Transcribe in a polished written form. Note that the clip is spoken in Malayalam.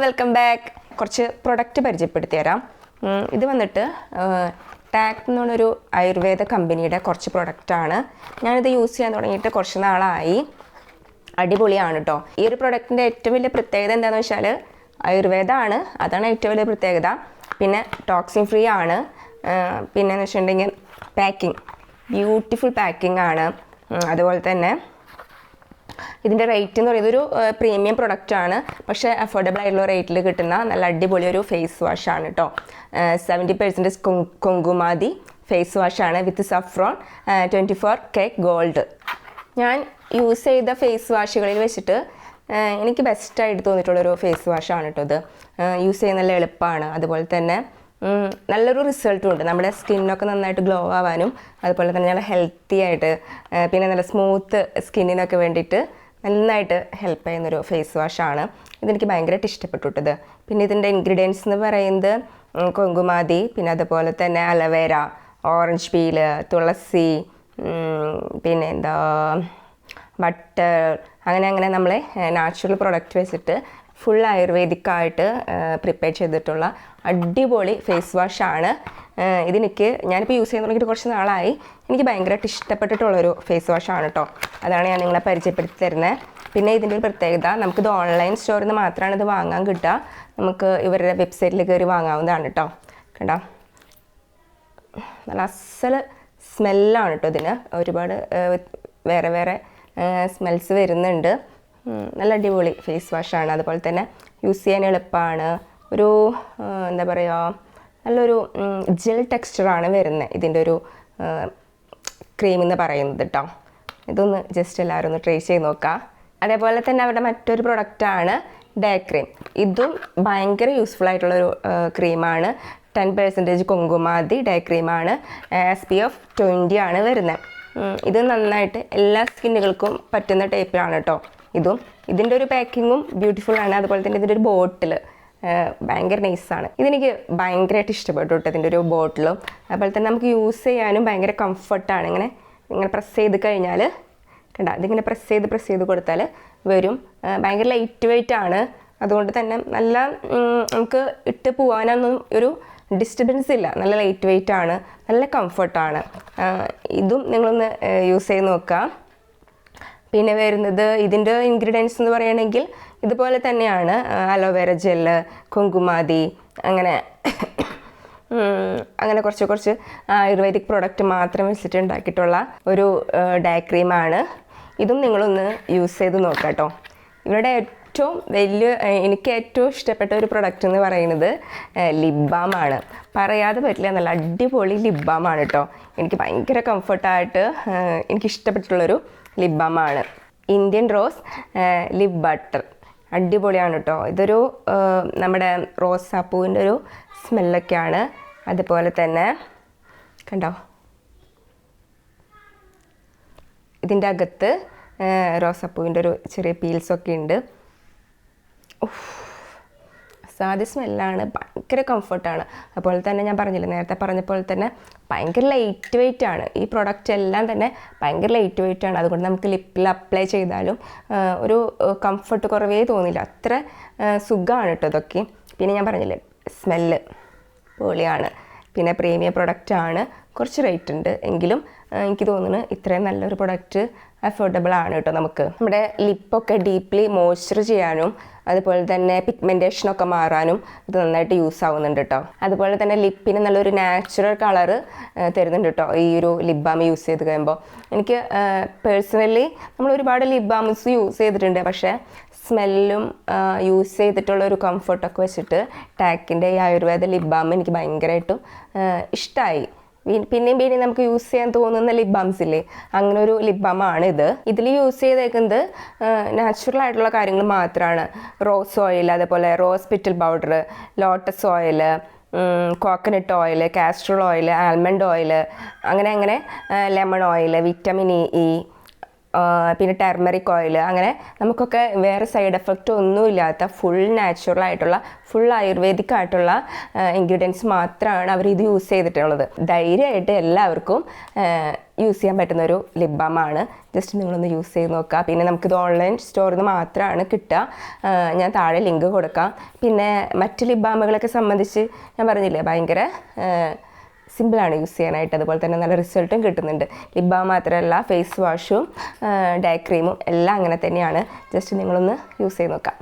Welcome back. കുറച്ച് പ്രൊഡക്റ്റ് പരിചയപ്പെടുത്തി തരാം. ഇത് വന്നിട്ട് ടാക് എന്ന് പറഞ്ഞൊരു ആയുർവേദ കമ്പനിയുടെ കുറച്ച് പ്രൊഡക്റ്റാണ്. ഞാനിത് യൂസ് ചെയ്യാൻ തുടങ്ങിയിട്ട് കുറച്ച് നാളായി. അടിപൊളിയാണ് കേട്ടോ. ഈ ഒരു പ്രൊഡക്റ്റിൻ്റെ ഏറ്റവും വലിയ പ്രത്യേകത എന്താണെന്ന് വെച്ചാൽ ആയുർവേദമാണ്, അതാണ് ഏറ്റവും വലിയ പ്രത്യേകത. പിന്നെ ടോക്സിൻ ഫ്രീ ആണ്. പിന്നെ എന്ന് വെച്ചിട്ടുണ്ടെങ്കിൽ പാക്കിംഗ് ബ്യൂട്ടിഫുൾ പാക്കിംഗ് ആണ്. അതുപോലെ തന്നെ ഇതിൻ്റെ റേറ്റ് എന്ന് പറയുന്നത് ഒരു പ്രീമിയം പ്രൊഡക്റ്റാണ്, പക്ഷേ അഫോർഡബിൾ ആയിട്ടുള്ള റേറ്റിൽ കിട്ടുന്ന നല്ല അടിപൊളി ഒരു ഫേസ് വാഷാണ് കേട്ടോ. 70% കുങ്കുമാതി ഫേസ് വാഷാണ് വിത്ത് സഫ്രോൺ 24K ഗോൾഡ്. ഞാൻ യൂസ് ചെയ്ത ഫേസ് വാഷുകളിൽ വെച്ചിട്ട് എനിക്ക് ബെസ്റ്റായിട്ട് തോന്നിയിട്ടുള്ളൊരു ഫേസ് വാഷാണ് കേട്ടോ ഇത്. യൂസ് ചെയ്യാൻ നല്ല എളുപ്പമാണ്. അതുപോലെ തന്നെ നല്ലൊരു റിസൾട്ടും ഉണ്ട്. നമ്മുടെ സ്കിന്നൊക്കെ നന്നായിട്ട് ഗ്ലോ ആവാനും അതുപോലെ തന്നെ നല്ല ഹെൽത്തി ആയിട്ട് പിന്നെ നല്ല സ്മൂത്ത് സ്കിന്നിനൊക്കെ വേണ്ടിയിട്ട് നന്നായിട്ട് ഹെൽപ്പ് ചെയ്യുന്നൊരു ഫേസ് വാഷാണ്. ഇതെനിക്ക് ഭയങ്കരമായിട്ട് ഇഷ്ടപ്പെട്ടിട്ടത്. പിന്നെ ഇതിൻ്റെ ഇൻഗ്രീഡിയൻസ് എന്ന് പറയുന്നത് കുങ്കുമാതി, പിന്നെ അതുപോലെ തന്നെ അലവേര, ഓറഞ്ച് പീല്, തുളസി, പിന്നെ എന്താ ബട്ടർ, അങ്ങനെ നമ്മളെ നാച്ചുറൽ പ്രൊഡക്റ്റ് വെച്ചിട്ട് ഫുൾ ആയുർവേദിക്കായിട്ട് പ്രിപ്പയർ ചെയ്തിട്ടുള്ള അടിപൊളി ഫേസ് വാഷാണ്. ഞാനിപ്പോൾ യൂസ് ചെയ്യാൻ തുടങ്ങിയിട്ട് കുറച്ച് നാളായി. എനിക്ക് ഭയങ്കരമായിട്ട് ഇഷ്ടപ്പെട്ടിട്ടുള്ളൊരു ഫേസ് വാഷാണ് കേട്ടോ. അതാണ് ഞാൻ നിങ്ങളെ പരിചയപ്പെടുത്തി തരുന്നത്. പിന്നെ ഇതിൻ്റെ ഒരു പ്രത്യേകത, നമുക്കിത് ഓൺലൈൻ സ്റ്റോറിൽ നിന്ന് മാത്രമാണ് ഇത് വാങ്ങാൻ കിട്ടുക. നമുക്ക് ഇവരുടെ വെബ്സൈറ്റിൽ കയറി വാങ്ങാവുന്നതാണ് കേട്ടോ. കണ്ടോ, നല്ല അസൽ സ്മെല്ലാണ് കേട്ടോ ഇതിന്. ഒരുപാട് വേറെ വേറെ സ്മെൽസ് വരുന്നുണ്ട്. നല്ല അടിപൊളി ഫേസ് വാഷാണ്. അതുപോലെ തന്നെ യൂസ് ചെയ്യാൻ എളുപ്പമാണ്. ഒരു എന്താ പറയുക, നല്ലൊരു ജെൽ ടെക്സ്ചറാണ് വരുന്നത് ഇതിൻ്റെ ഒരു ക്രീം എന്ന് പറയുന്നത് കേട്ടോ. ഇതൊന്ന് ജസ്റ്റ് എല്ലാവരും ഒന്ന് ട്രൈ ചെയ്ത് നോക്കാം. അതേപോലെ തന്നെ അവരുടെ മറ്റൊരു പ്രൊഡക്റ്റാണ് ഡേ ക്രീം. ഇതും ഭയങ്കര യൂസ്ഫുൾ ആയിട്ടുള്ളൊരു ക്രീമാണ്. 10% കുങ്കുമാതി ഡേ ക്രീമാണ്. SPF 20 ആണ് വരുന്നത്. ഇത് നന്നായിട്ട് എല്ലാ സ്കിന്നുകൾക്കും പറ്റുന്ന ടൈപ്പിലാണ് കേട്ടോ. ഇതിൻ്റെ ഒരു പാക്കിങ്ങും ബ്യൂട്ടിഫുൾ ആണ്. അതുപോലെ തന്നെ ഇതിൻ്റെ ഒരു ബോട്ടിൽ ഭയങ്കര നൈസാണ്. ഇതെനിക്ക് ഭയങ്കരമായിട്ട് ഇഷ്ടപ്പെട്ടു കേട്ടോ ഇതിൻ്റെ ഒരു ബോട്ടിലും. അതുപോലെ തന്നെ നമുക്ക് യൂസ് ചെയ്യാനും ഭയങ്കര കംഫർട്ടാണ്. ഇങ്ങനെ പ്രസ് ചെയ്ത് കഴിഞ്ഞാൽ കണ്ട, ഇതിങ്ങനെ പ്രസ് ചെയ്ത് കൊടുത്താൽ വരും. ഭയങ്കര ലൈറ്റ് വെയിറ്റ് ആണ്. അതുകൊണ്ട് തന്നെ നല്ല നമുക്ക് ഇട്ട് പോകാനൊന്നും ഒരു ഡിസ്റ്റർബൻസ് ഇല്ല. നല്ല ലൈറ്റ് വെയിറ്റ് ആണ്, നല്ല കംഫർട്ടാണ്. ഇതും നിങ്ങളൊന്ന് യൂസ് ചെയ്ത് നോക്കാം. പിന്നെ വരുന്നത് ഇതിൻ്റെ ഇൻഗ്രീഡിയൻസ് എന്ന് പറയുകയാണെങ്കിൽ ഇതുപോലെ തന്നെയാണ്. അലോവേര ജെല്ല്, കുങ്കുമാതി, അങ്ങനെ കുറച്ച് ആയുർവേദിക് പ്രോഡക്റ്റ് മാത്രം വെച്ചിട്ട് ഉണ്ടാക്കിയിട്ടുള്ള ഒരു ഡേ ക്രീമാണ്. ഇതും നിങ്ങളൊന്ന് യൂസ് ചെയ്ത് നോക്കാം കേട്ടോ. ഇവരുടെ എനിക്ക് ഏറ്റവും ഇഷ്ടപ്പെട്ട ഒരു പ്രൊഡക്റ്റ് എന്ന് പറയുന്നത് ലിപ് ബാമാണ്. പറയാതെ പറ്റില്ല, നല്ല അടിപൊളി ലിപ് ബാമാണ് കേട്ടോ. എനിക്ക് ഭയങ്കര കംഫർട്ടായിട്ട് എനിക്ക് ഇഷ്ടപ്പെട്ടിട്ടുള്ളൊരു ലിപ് ബാമാണ്. ഇന്ത്യൻ റോസ് ലിപ് ബട്ടർ അടിപൊളിയാണ് കേട്ടോ. ഇതൊരു നമ്മുടെ റോസാപ്പൂവിൻ്റെ ഒരു സ്മെല്ലൊക്കെയാണ്. അതുപോലെ തന്നെ കണ്ടോ, ഇതിൻ്റെ അകത്ത് റോസാപ്പൂവിൻ്റെ ഒരു ചെറിയ പീൽസൊക്കെ ഉണ്ട്. സാധ്യ സ്മെല്ലാണ്, ഭയങ്കര കംഫർട്ടാണ്. അതുപോലെ തന്നെ ഞാൻ നേരത്തെ പറഞ്ഞ പോലെ തന്നെ ഭയങ്കര ലൈറ്റ് വെയിറ്റ് ആണ്. ഈ പ്രൊഡക്റ്റ് എല്ലാം തന്നെ ഭയങ്കര ലൈറ്റ് വെയിറ്റ് ആണ്. അതുകൊണ്ട് നമുക്ക് ലിപ്പിൽ അപ്ലൈ ചെയ്താലും ഒരു കംഫർട്ട് കുറവേ തോന്നില്ല. അത്ര സുഖമാണ് കേട്ടോ ഇതൊക്കെ. പിന്നെ ഞാൻ പറഞ്ഞില്ലേ, സ്മെല്ല് പൊളിയാണ്. പിന്നെ പ്രീമിയം പ്രൊഡക്റ്റാണ്. കുറച്ച് റേറ്റ് ഉണ്ട് എങ്കിലും എനിക്ക് തോന്നുന്നു ഇത്രയും നല്ലൊരു പ്രൊഡക്റ്റ് അഫോർഡബിൾ ആണ് കേട്ടോ. നമുക്ക് നമ്മുടെ ലിപ്പൊക്കെ ഡീപ്ലി മോയ്സ്ചർ ചെയ്യാനും അതുപോലെ തന്നെ പിഗ്മെൻറ്റേഷനൊക്കെ മാറാനും ഇത് നന്നായിട്ട് യൂസ് ആവുന്നുണ്ട് കേട്ടോ. അതുപോലെ തന്നെ ലിപ്പിന് നല്ലൊരു നാച്ചുറൽ കളറ് തരുന്നുണ്ട് കേട്ടോ ഈ ഒരു ലിപ് ബാം യൂസ് ചെയ്ത് കഴിയുമ്പോൾ. എനിക്ക് പേഴ്സണലി നമ്മൾ ഒരുപാട് ലിപ് ബാംസ് യൂസ് ചെയ്തിട്ടുണ്ട്, പക്ഷേ സ്മെല്ലും യൂസ് ചെയ്തിട്ടുള്ള ഒരു കംഫർട്ടൊക്കെ വെച്ചിട്ട് ടാക്കിൻ്റെ ഈ ആയുർവേദ ലിപ് ബാം എനിക്ക് ഭയങ്കരമായിട്ടും ഇഷ്ടമായി. പിന്നെയും നമുക്ക് യൂസ് ചെയ്യാൻ തോന്നുന്ന ലിപ് ബാംസ് ഇല്ലേ, അങ്ങനെ ഒരു ലിപ് ബാമാണ് ഇത്. ഇതിൽ യൂസ് ചെയ്തേക്കുന്നത് നാച്ചുറൽ ആയിട്ടുള്ള കാര്യങ്ങൾ മാത്രമാണ്. റോസ് ഓയിൽ, അതേപോലെ rose petal powder, lotus oil, coconut oil, castor oil, almond oil, അങ്ങനെ ലെമൺ ഓയിൽ, വിറ്റമിൻ ഇ, പിന്നെ ടെർമറിക് ഓയിൽ, അങ്ങനെ നമുക്കൊക്കെ വേറെ സൈഡ് എഫക്റ്റ് ഒന്നുമില്ലാത്ത ഫുൾ നാച്ചുറൽ ആയിട്ടുള്ള ഫുൾ ആയുർവേദിക് ആയിട്ടുള്ള ഇൻഗ്രീഡിയൻസ് മാത്രമാണ് അവർ ഇത് യൂസ് ചെയ്തിട്ടുള്ളത്. ധൈര്യമായിട്ട് എല്ലാവർക്കും യൂസ് ചെയ്യാൻ പറ്റുന്ന ഒരു ലിപ് ബാമാണ്. ജസ്റ്റ് നിങ്ങളൊന്ന് യൂസ് ചെയ്ത് നോക്കുക. പിന്നെ നമുക്കിത് ഓൺലൈൻ സ്റ്റോറിൽ നിന്ന് മാത്രമാണ് കിട്ടുക. ഞാൻ താഴെ ലിങ്ക് കൊടുക്കാം. പിന്നെ മറ്റ് ലിപ് ബാമുകളൊക്കെ സംബന്ധിച്ച് ഞാൻ പറഞ്ഞില്ലേ, ഭയങ്കര സിമ്പിളാണ് യൂസ് ചെയ്യാനായിട്ട്. അതുപോലെ തന്നെ നല്ല റിസൾട്ടും കിട്ടുന്നുണ്ട്. ലിപ് ബാം മാത്രമല്ല, ഫേസ് വാഷും ഡേ ക്രീമും എല്ലാം അങ്ങനെ തന്നെയാണ്. ജസ്റ്റ് നിങ്ങളൊന്ന് യൂസ് ചെയ്ത് നോക്കാം.